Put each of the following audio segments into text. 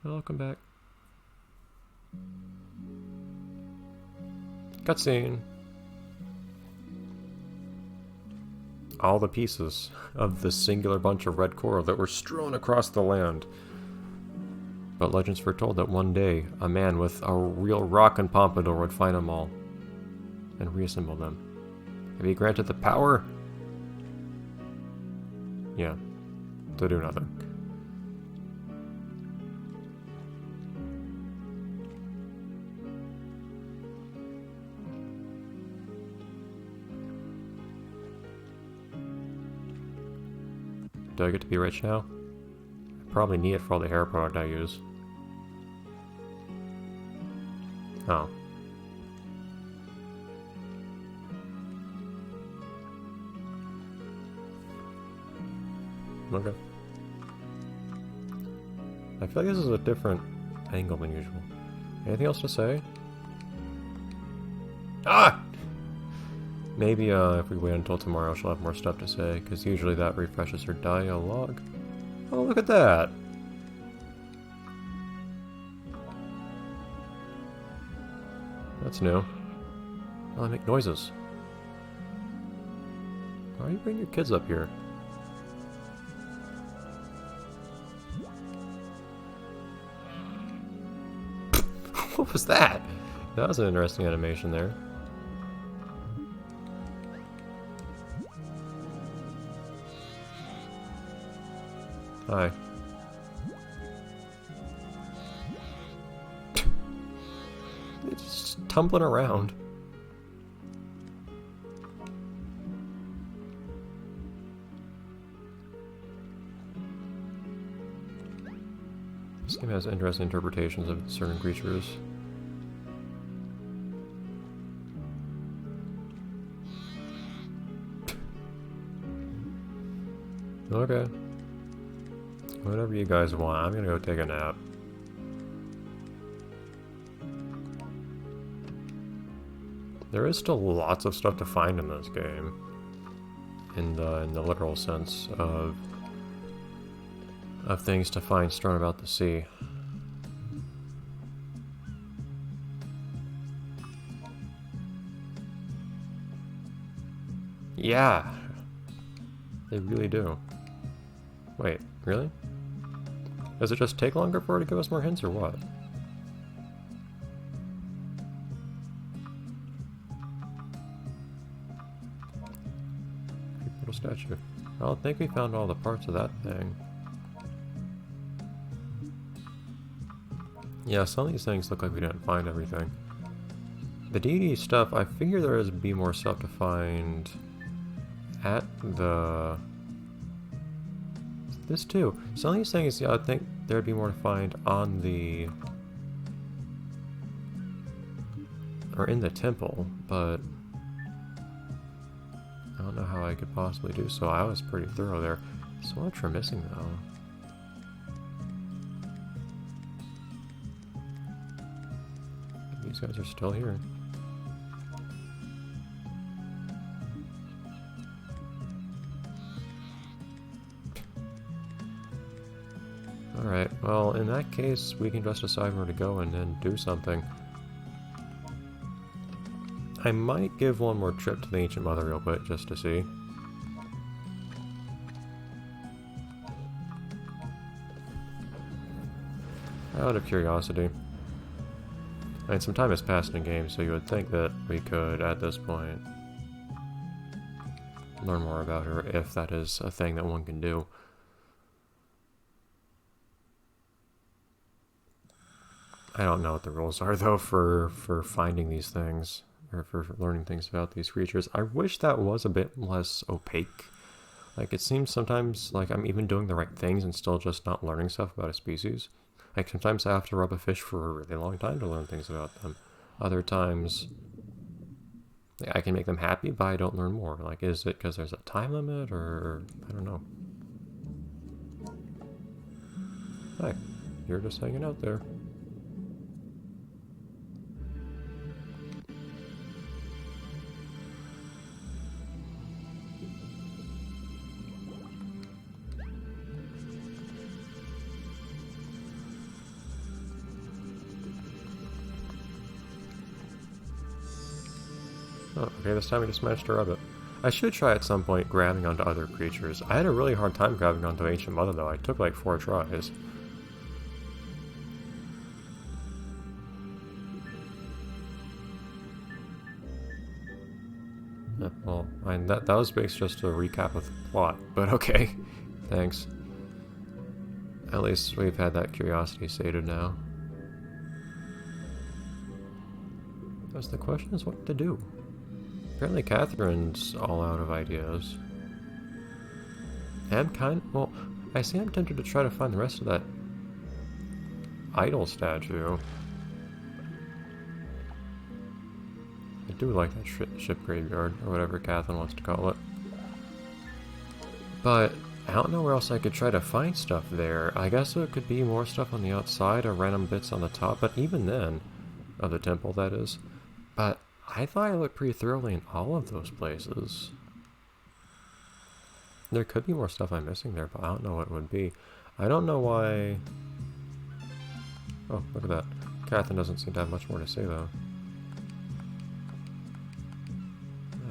Welcome back. Cutscene. All the pieces of this singular bunch of red coral that were strewn across the land. But legends foretold that one day, a man with a real rock and pompadour would find them all and reassemble them. Have you granted the power? Yeah, to do nothing. Do I get to be rich now? I probably need it for all the hair product I use. Oh. Okay. I feel like this is a different angle than usual. Anything else to say? Ah! Maybe if we wait until tomorrow, she'll have more stuff to say, because usually that refreshes her dialogue. Oh, look at that! That's new. Oh, they make noises. Why are you bringing your kids up here? What was that? That was an interesting animation there. Hi. It's just tumbling around. This game has interesting interpretations of certain creatures. Okay. Whatever you guys want, I'm gonna go take a nap. There is still lots of stuff to find in this game. In the literal sense of things to find strewn about the sea. Yeah, they really do. Wait, really? Does it just take longer for her to give us more hints, or what? Creepy little statue. I don't think we found all the parts of that thing. Yeah, some of these things look like we didn't find everything. The DD stuff, I figure there is be more stuff to find at the... This too. Some of these things, yeah, I think there'd be more to find on the... or in the temple, but... I don't know how I could possibly do so. I was pretty thorough there. So much we're missing, though. These guys are still here. Alright, well, in that case, we can just decide where to go and then do something. I might give one more trip to the Ancient Mother real quick, just to see. Out of curiosity. I mean, some time has passed in the game, so you would think that we could, at this point, learn more about her, if that is a thing that one can do. I don't know what the rules are, though, for finding these things, or for learning things about these creatures. I wish that was a bit less opaque. Like, it seems sometimes like I'm even doing the right things and still just not learning stuff about a species. Like, sometimes I have to rub a fish for a really long time to learn things about them. Other times, I can make them happy, but I don't learn more. Like, is it because there's a time limit, or... I don't know. Hi, you're just hanging out there. Oh, okay, this time we just managed to rub it. I should try at some point grabbing onto other creatures. I had a really hard time grabbing onto Ancient Mother though. I took like 4 tries. Yeah, well, that was basically just a recap of the plot, but okay. Thanks. At least we've had that curiosity sated now. Because the question is what to do. Apparently Catherine's all out of ideas. Well, I see I'm tempted to try to find the rest of that idol statue. I do like that ship graveyard, or whatever Catherine wants to call it. But I don't know where else I could try to find stuff there. I guess it could be more stuff on the outside or random bits on the top, but even then, of the temple that is. But I thought I looked pretty thoroughly in all of those places. There could be more stuff I'm missing there, but I don't know what it would be. I don't know why... Oh, look at that. Catherine doesn't seem to have much more to say, though.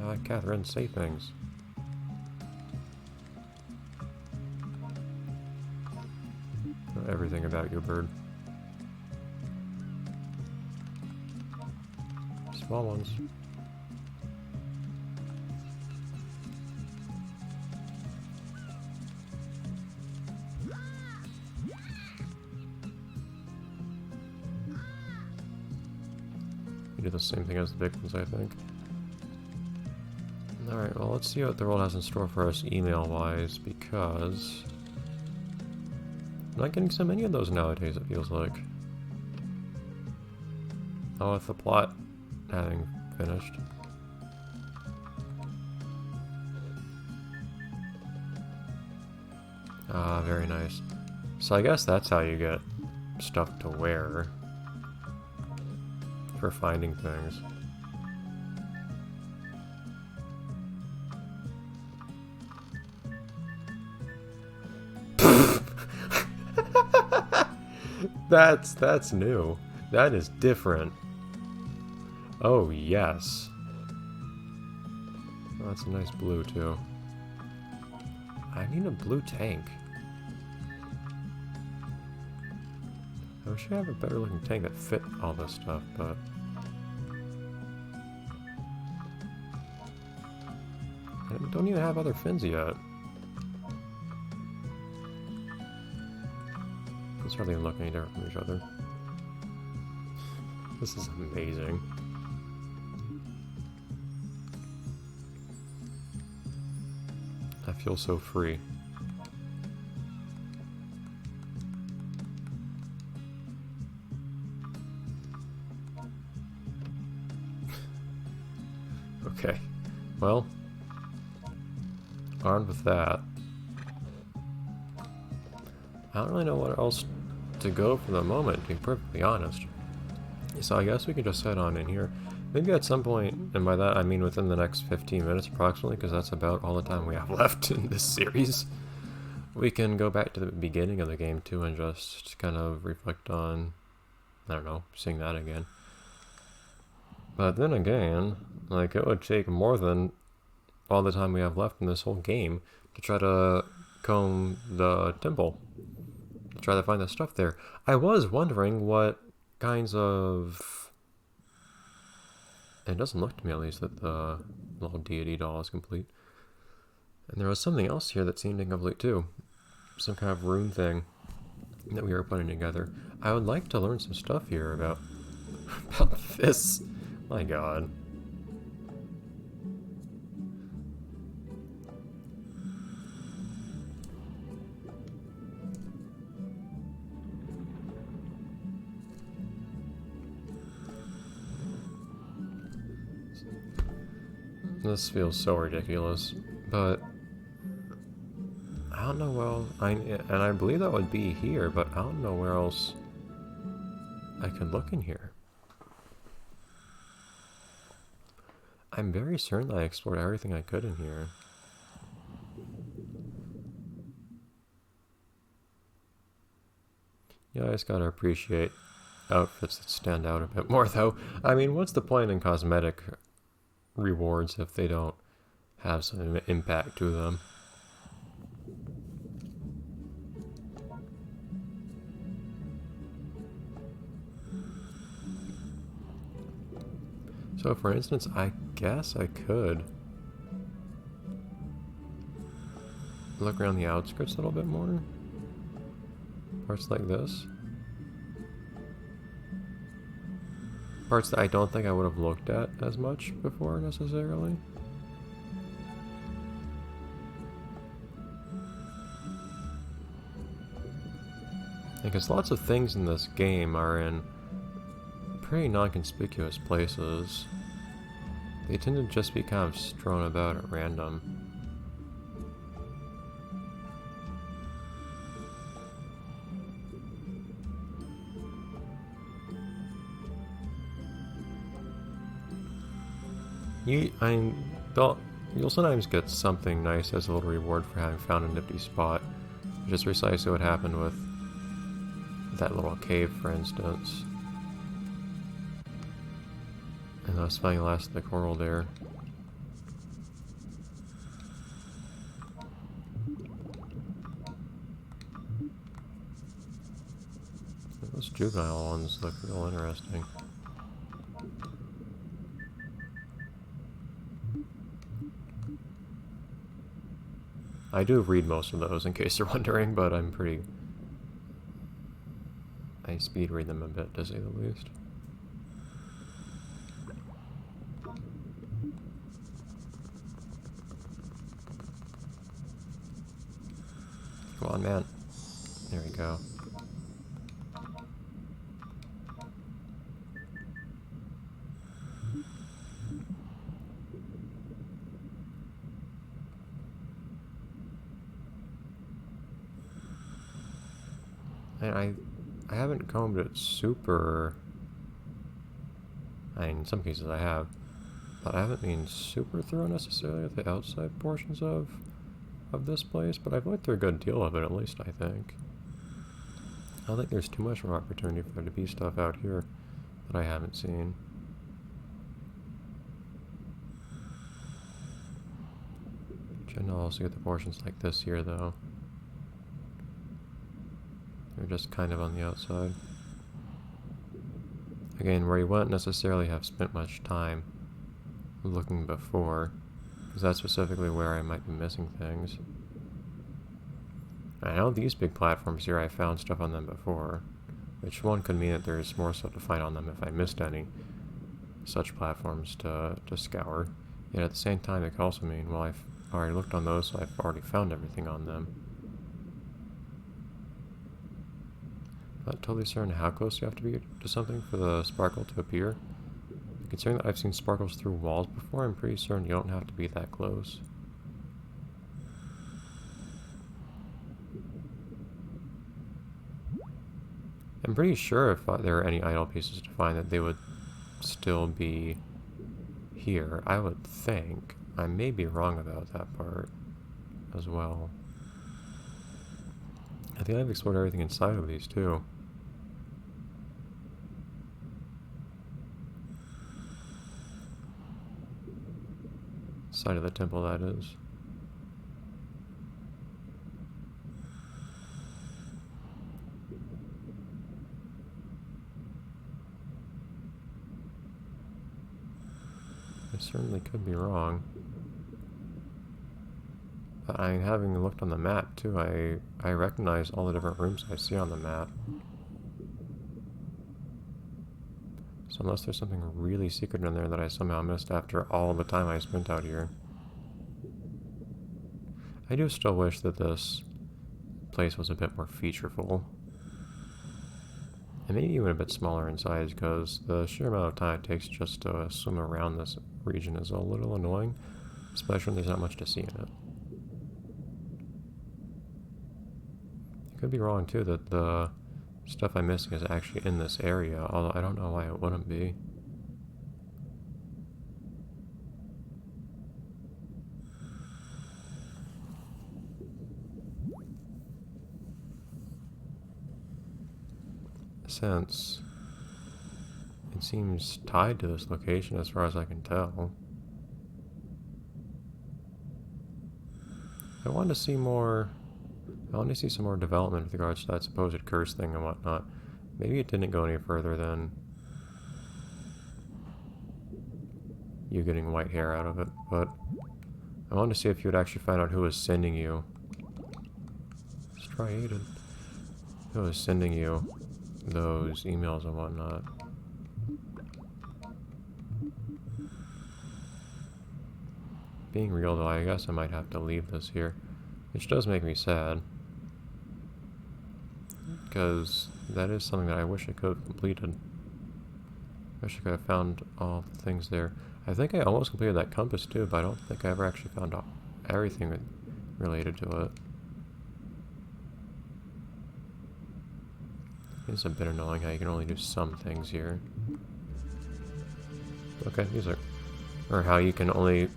I like Catherine, say things. Know everything about you, bird. Small ones. You do the same thing as the big ones, I think. Alright, well, let's see what the world has in store for us email-wise, because I'm not getting so many of those nowadays, it feels like. Oh, with the plot having finished. Ah, very nice. So I guess that's how you get stuff to wear for finding things. That's new. That is different. Oh, yes. Oh, that's a nice blue, too. I need a blue tank. I wish I had a better looking tank that fit all this stuff, but... I don't even have other fins yet. It's hardly even looking any different from each other. This is amazing. I feel so free. Okay, well, armed with that, I don't really know what else to go for the moment, to be perfectly honest. So I guess we can just head on in here. Maybe at some point, and by that I mean within the next 15 minutes approximately, because that's about all the time we have left in this series, we can go back to the beginning of the game too and just kind of reflect on, I don't know, seeing that again. But then again, like, it would take more than all the time we have left in this whole game to try to comb the temple. To try to find the stuff there. I was wondering what kinds of... It doesn't look to me, at least, that the little deity doll is complete. And there was something else here that seemed incomplete too. Some kind of rune thing that we were putting together. I would like to learn some stuff here about this. My god. This feels so ridiculous, but I don't know and I believe that would be here, but I don't know where else I can look in here. I'm very certain I explored everything I could in here. Yeah, I just gotta appreciate outfits that stand out a bit more, though. I mean, what's the point in cosmetic rewards if they don't have some impact to them. So for instance, I guess I could look around the outskirts a little bit more. Parts like this. Parts that I don't think I would have looked at as much before necessarily. Because lots of things in this game are in pretty non-conspicuous places. They tend to just be kind of strewn about at random. You'll sometimes get something nice as a little reward for having found a nifty spot, which is precisely what happened with that little cave, for instance. And I was finding the last of the coral there. Those juvenile ones look real interesting. I do read most of those in case you're wondering, but I speed read them a bit, to say the least. Come on, man. There we go. And I haven't combed it super... I mean, in some cases I have. But I haven't been super thorough necessarily at the outside portions of this place, but I've looked through a good deal of it, at least, I think. I don't think there's too much more opportunity for there to be stuff out here that I haven't seen. Trying to also get the portions like this here, though. They're just kind of on the outside. Again, where you wouldn't necessarily have spent much time looking before, because that's specifically where I might be missing things. I know these big platforms here, I found stuff on them before, which one could mean that there's more stuff to find on them if I missed any such platforms to scour. Yet at the same time, it could also mean, well, I've already looked on those, so I've already found everything on them. Not totally certain how close you have to be to something for the sparkle to appear. Considering that I've seen sparkles through walls before, I'm pretty certain you don't have to be that close. I'm pretty sure if there are any idle pieces to find that they would still be here, I would think. I may be wrong about that part as well. I think I've explored everything inside of these too. Side of the temple, that is. I certainly could be wrong. But having looked on the map too, I recognize all the different rooms I see on the map. So unless there's something really secret in there that I somehow missed after all the time I spent out here. I do still wish that this place was a bit more featureful. And maybe even a bit smaller in size, because the sheer amount of time it takes just to swim around this region is a little annoying, especially when there's not much to see in it. I could be wrong too that the stuff I'm missing is actually in this area, although I don't know why it wouldn't be. Since it seems tied to this location as far as I can tell. I want to see more... I want to see some more development with regards to that supposed curse thing and whatnot. Maybe it didn't go any further than you getting white hair out of it, but I wanted to see if you would actually find out who was sending you. Let's try Aiden. Who was sending you those emails and whatnot. Being real though, I guess I might have to leave this here. Which does make me sad. Because that is something that I wish I could have completed. Wish I could have found all the things there. I think I almost completed that compass too, but I don't think I ever actually found everything related to it. It's a bit annoying how you can only do some things here. Okay, these are... Or how you can only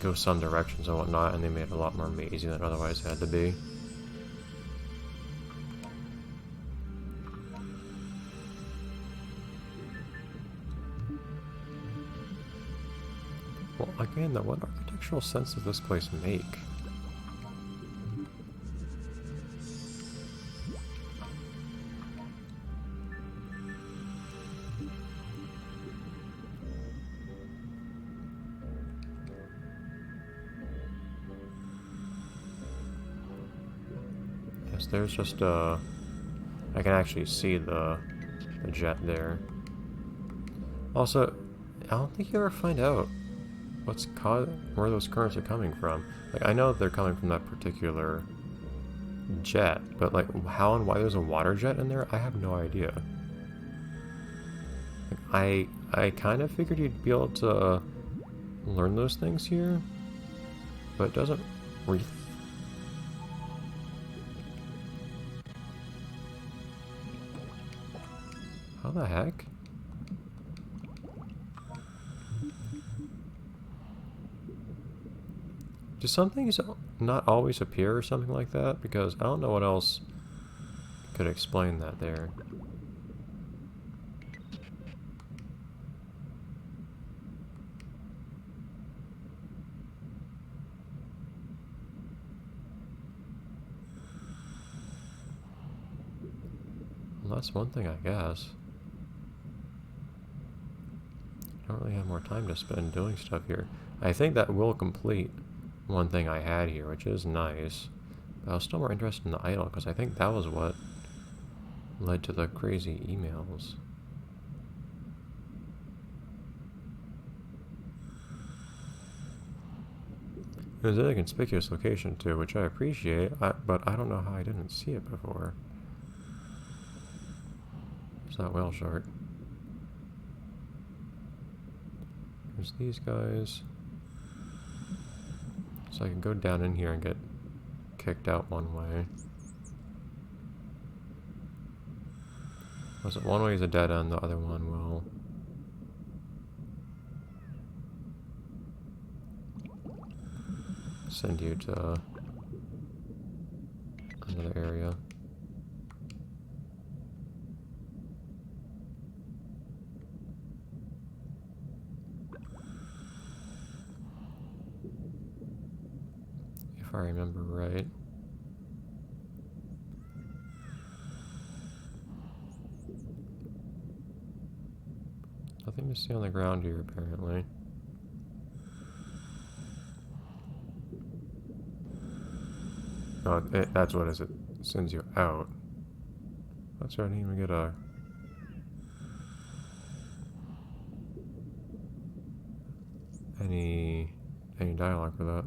go some directions and whatnot, and they made it a lot more mazy than it otherwise had to be. Well, again, though, what architectural sense does this place make? Yes, there's just a... I can actually see the jet there. Also, I don't think you ever find out where those currents are coming from. Like, I know they're coming from that particular jet, but like how and why there's a water jet in there, I have no idea. Like, I kind of figured you'd be able to learn those things here, but it doesn't How the heck? Do some things not always appear or something like that? Because I don't know what else could explain that there. Well, that's one thing, I guess. I don't really have more time to spend doing stuff here. I think that will complete one thing I had here, which is nice. But I was still more interested in the idol, because I think that was what led to the crazy emails. It was in a conspicuous location too, which I appreciate, but I don't know how I didn't see it before. It's that whale shark. There's these guys. So I can go down in here and get kicked out one way. Was it one way is a dead end, the other one will... send you to another area. If I remember right. Nothing to see on the ground here, apparently. Oh, that's what it sends you out. That's right, I didn't even get any dialogue for that.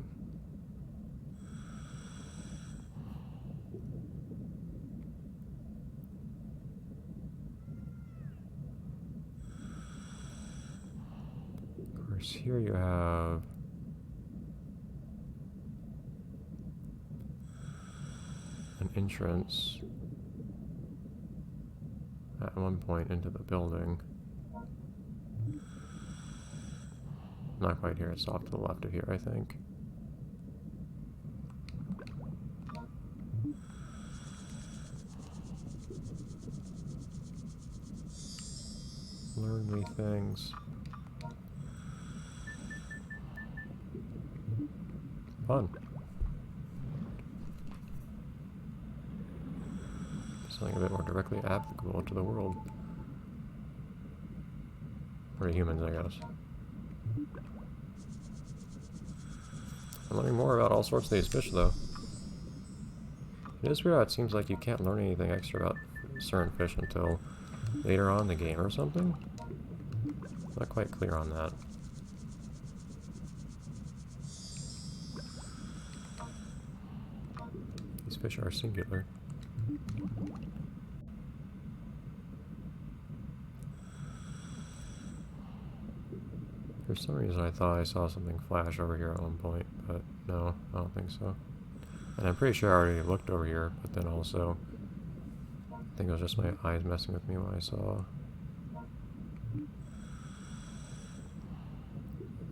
Of course, here you have an entrance at one point into the building. Not quite here, it's off to the left of here, I think. Learn new things. Fun. Something a bit more directly applicable to the world. Or to humans, I guess. I'm learning more about all sorts of these fish, though. It is weird how it seems like you can't learn anything extra about certain fish until later on in the game or something. Not quite clear on that. These fish are singular. For some reason I thought I saw something flash over here at one point, but no, I don't think so. And I'm pretty sure I already looked over here, but then also I think it was just my eyes messing with me when I saw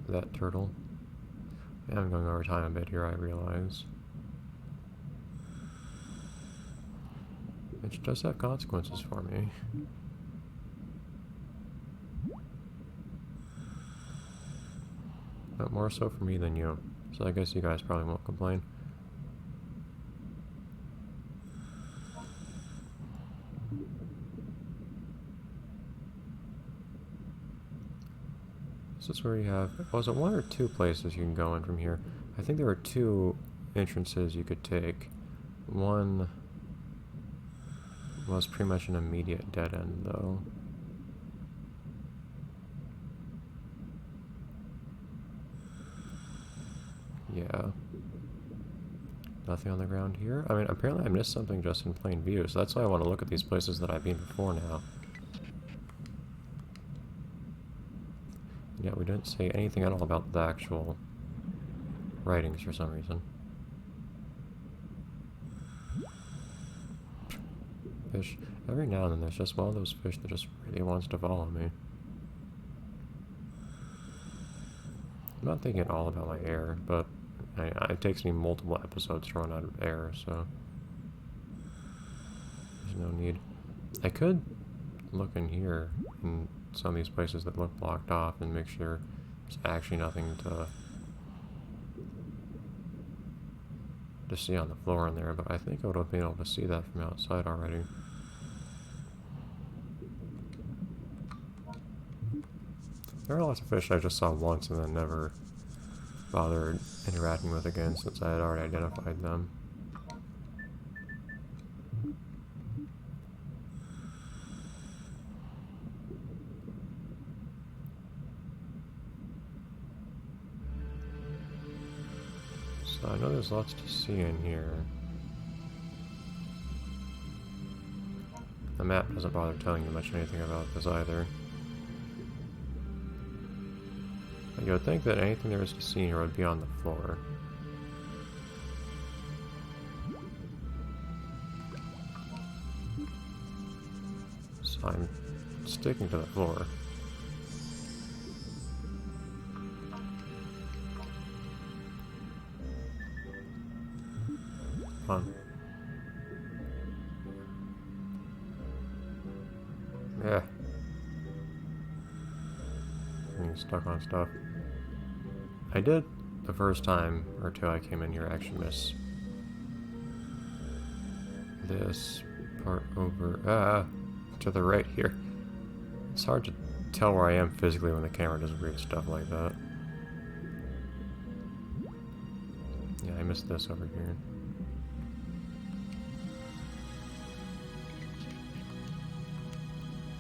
that turtle. Yeah, I'm going over time a bit here, I realize. Which does have consequences for me. But more so for me than you. So I guess you guys probably won't complain. This is where you have... Was it one or two places you can go in from here? I think there were two entrances you could take. One was pretty much an immediate dead end, though. Yeah. Nothing on the ground here? I mean, apparently I missed something just in plain view, so that's why I want to look at these places that I've been before now. Yeah, we didn't say anything at all about the actual writings for some reason. Fish. Every now and then there's just one of those fish that just really wants to follow me. I'm not thinking at all about my air, but it takes me multiple episodes to run out of air, so there's no need. I could look in here in some of these places that look blocked off and make sure there's actually nothing to see on the floor in there, but I think I would have been able to see that from outside already. There are lots of fish I just saw once and then never bothered interacting with again since I had already identified them. So I know there's lots to see in here. The map doesn't bother telling you much anything about this either. You would think that anything there is to see here would be on the floor. So I'm sticking to the floor. Fun. Yeah. Getting stuck on stuff. I did the first time or two I came in here actually miss this part over to the right here. It's hard to tell where I am physically when the camera does weird stuff like that. Yeah, I missed this over here.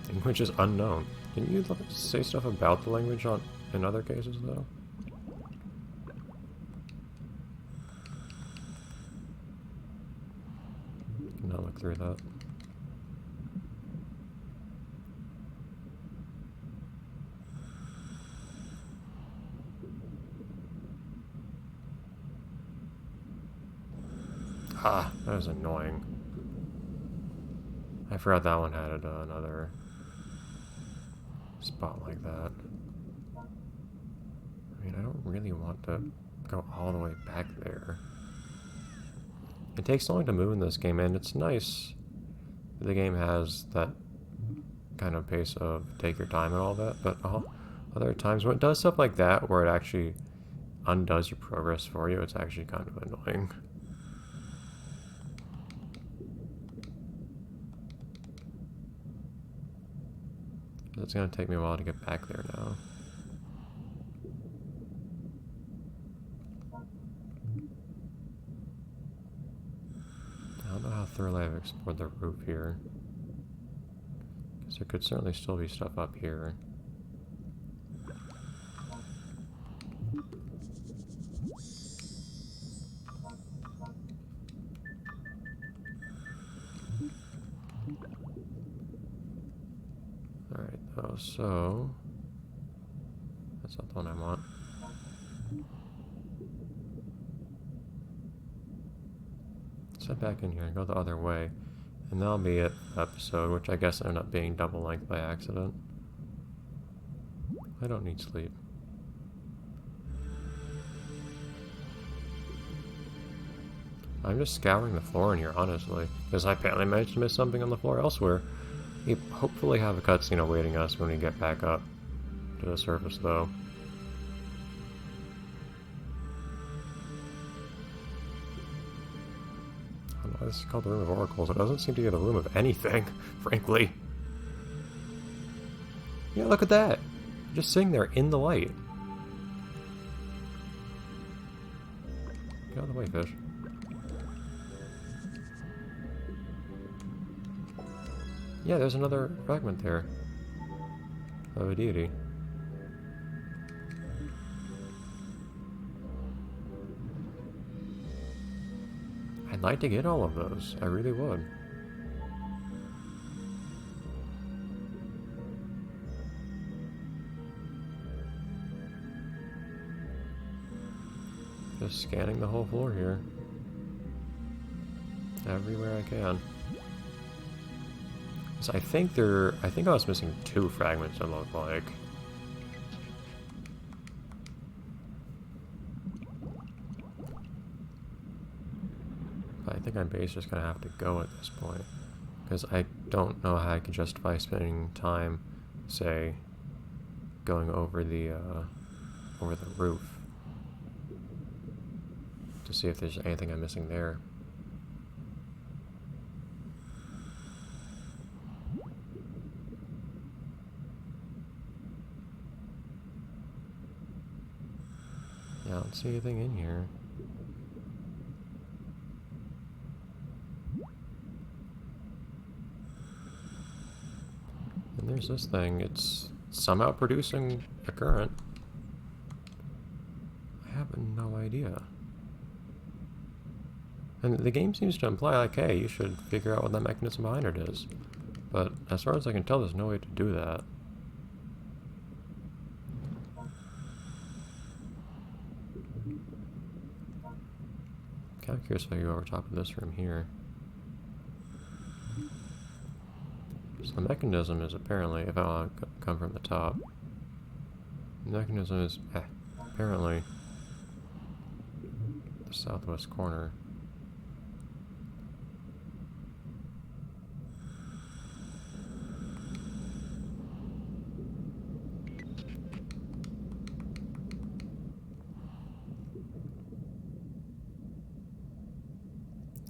Language is unknown. Didn't you say stuff about the language in other cases though? Not look through that. Ah, that was annoying. I forgot that one had another spot like that. I mean, I don't really want to go all the way back there. It takes so long to move in this game, and it's nice that the game has that kind of pace of take your time and all that, but other times when it does stuff like that, where it actually undoes your progress for you, it's actually kind of annoying. It's gonna take me a while to get back there now. I don't know how thoroughly I've explored the roof here. Because there could certainly still be stuff up here. Alright, though, so... That's not the one I want. Let's head back in here and go the other way. And that'll be it episode, which I guess ended up being double length by accident. I don't need sleep. I'm just scouring the floor in here, honestly, because I apparently managed to miss something on the floor elsewhere. We hopefully have a cutscene awaiting us when we get back up to the surface, though. I don't know, this is called the Room of Oracles. It doesn't seem to be the room of anything, frankly. Yeah, look at that! Just sitting there in the light. Get out of the way, fish. Yeah, there's another fragment there of a deity. I'd like to get all of those. I really would. Just scanning the whole floor here. Everywhere I can. So I think I was missing 2 fragments, it looked like. But I think my base is gonna have to go at this point. Because I don't know how I can justify spending time, say, going over the roof. To see if there's anything I'm missing there. I don't see anything in here. And there's this thing. It's somehow producing a current. I have no idea. And the game seems to imply, like, hey, you should figure out what that mechanism behind it is. But as far as I can tell, there's no way to do that. Kind of curious if I go over top of this room here. So the mechanism is apparently, if I want to come from the top, the mechanism is apparently the southwest corner.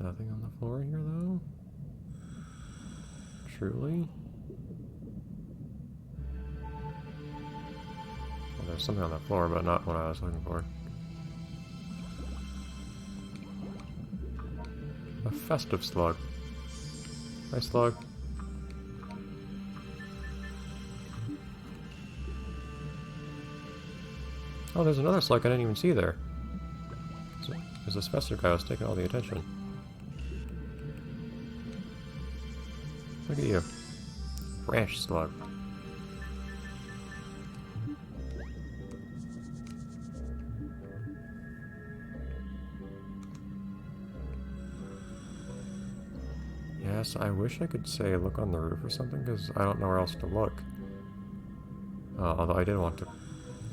Nothing on the floor here, though? Truly? Well, there's something on the floor, but not what I was looking for. A festive slug. Hi, slug. Oh, there's another slug I didn't even see there. Because this festive guy was taking all the attention. Look at you. Branch slug. Yes, I wish I could say look on the roof or something, because I don't know where else to look. Although I did want to,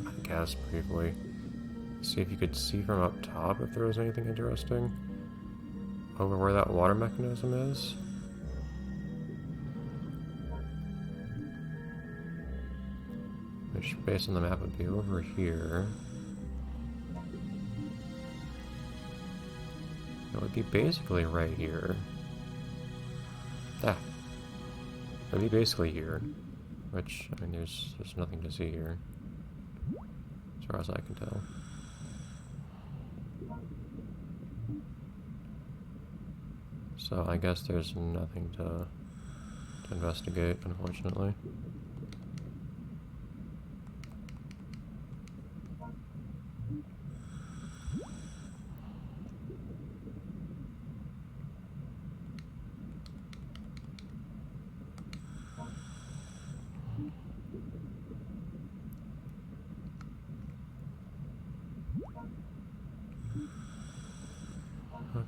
I guess, briefly see if you could see from up top if there was anything interesting over where that water mechanism is. Which, based on the map, would be over here. It would be basically right here. Ah. It would be basically here. Which, I mean, there's nothing to see here, as far as I can tell. So I guess there's nothing to investigate, unfortunately.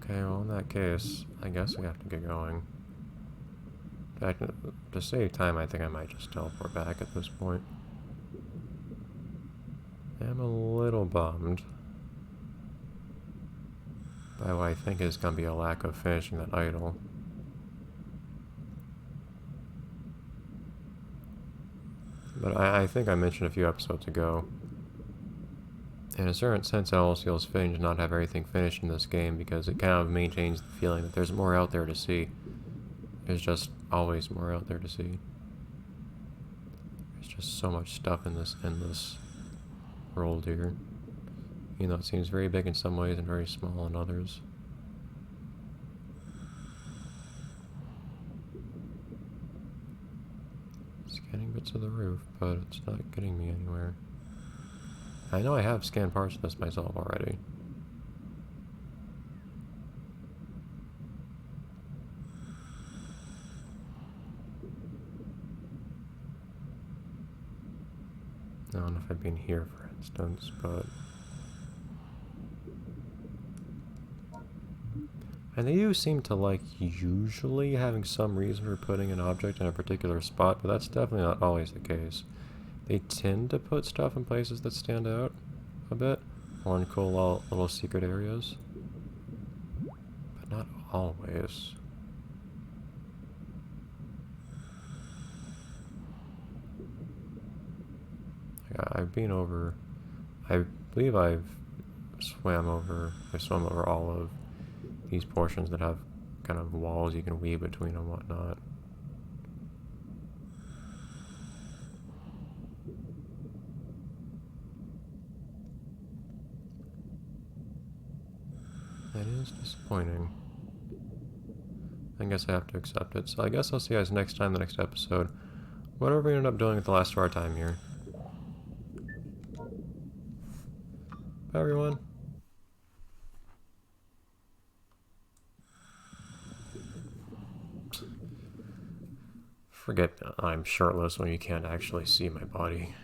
Okay, well in that case, I guess we have to get going. In fact, to save time, I think I might just teleport back at this point. I'm a little bummed by what I think is going to be a lack of finishing that idol. But I think I mentioned a few episodes ago, in a certain sense it almost feels fitting to not have everything finished in this game because it kind of maintains the feeling that there's more out there to see. There's just always more out there to see. There's just so much stuff in this endless world here. You know, it seems very big in some ways and very small in others. Scanning bits of the roof, but it's not getting me anywhere. I know I have scanned parts of this myself already. I don't know if I've been here, for instance, but... And they do seem to like usually having some reason for putting an object in a particular spot, but that's definitely not always the case. They tend to put stuff in places that stand out a bit, or in cool little secret areas, but not always. Yeah, I've been over, I believe I've swum over all of these portions that have kind of walls you can weave between and whatnot. That is disappointing. I guess I have to accept it. So I guess I'll see you guys next time, the next episode. Whatever we end up doing at the last of our time here. Bye, everyone. Forget I'm shirtless when you can't actually see my body.